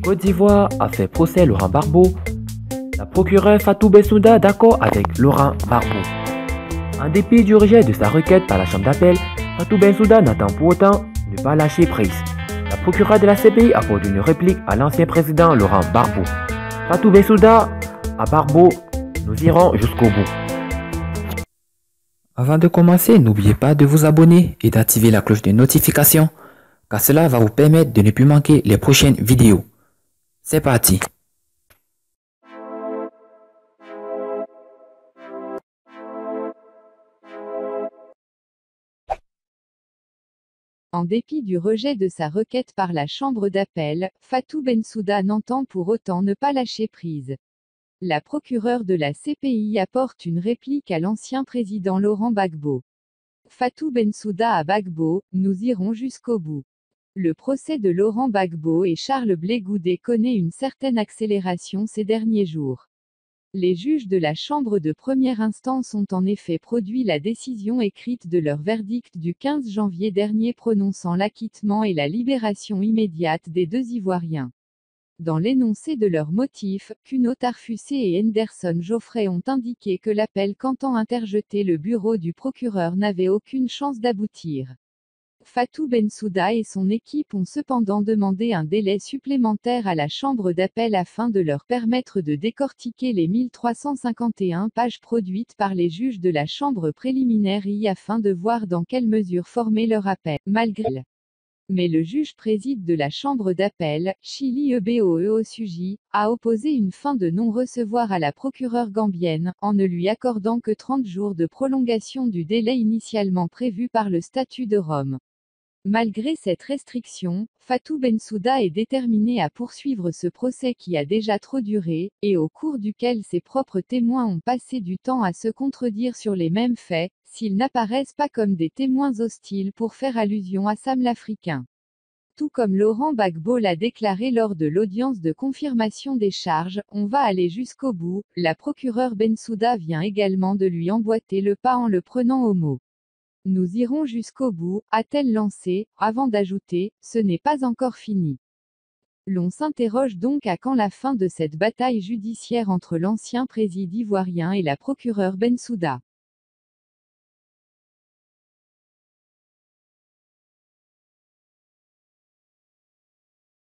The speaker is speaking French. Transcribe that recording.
Côte d'Ivoire a fait procès Laurent Gbagbo. La procureure Fatou Bensouda d'accord avec Laurent Gbagbo. En dépit du rejet de sa requête par la chambre d'appel, Fatou Bensouda n'attend pour autant ne pas lâcher prise. La procureure de la CPI apporte une réplique à l'ancien président Laurent Gbagbo. Fatou Bensouda à Gbagbo, nous irons jusqu'au bout. Avant de commencer, n'oubliez pas de vous abonner et d'activer la cloche de notification, car cela va vous permettre de ne plus manquer les prochaines vidéos. C'est parti. En dépit du rejet de sa requête par la chambre d'appel, Fatou Bensouda n'entend pour autant ne pas lâcher prise. La procureure de la CPI apporte une réplique à l'ancien président Laurent Gbagbo. Fatou Bensouda à Gbagbo, nous irons jusqu'au bout. Le procès de Laurent Gbagbo et Charles Blé Goudé connaît une certaine accélération ces derniers jours. Les juges de la Chambre de première instance ont en effet produit la décision écrite de leur verdict du 15 janvier dernier prononçant l'acquittement et la libération immédiate des deux Ivoiriens. Dans l'énoncé de leurs motifs, Cuno Tarfusé et Henderson Geoffrey ont indiqué que l'appel qu'entend interjeter le bureau du procureur n'avait aucune chance d'aboutir. Fatou Bensouda et son équipe ont cependant demandé un délai supplémentaire à la chambre d'appel afin de leur permettre de décortiquer les 1351 pages produites par les juges de la chambre préliminaire afin de voir dans quelle mesure former leur appel, malgré. Mais le juge préside de la chambre d'appel, Chili Eboe a opposé une fin de non-recevoir à la procureure gambienne, en ne lui accordant que 30 jours de prolongation du délai initialement prévu par le statut de Rome. Malgré cette restriction, Fatou Bensouda est déterminé à poursuivre ce procès qui a déjà trop duré, et au cours duquel ses propres témoins ont passé du temps à se contredire sur les mêmes faits, s'ils n'apparaissent pas comme des témoins hostiles pour faire allusion à Sam l'Africain. Tout comme Laurent Gbagbo l'a déclaré lors de l'audience de confirmation des charges, on va aller jusqu'au bout, la procureure Bensouda vient également de lui emboîter le pas en le prenant au mot. Nous irons jusqu'au bout, a-t-elle lancé, avant d'ajouter, ce n'est pas encore fini. L'on s'interroge donc à quand la fin de cette bataille judiciaire entre l'ancien président ivoirien et la procureure Bensouda.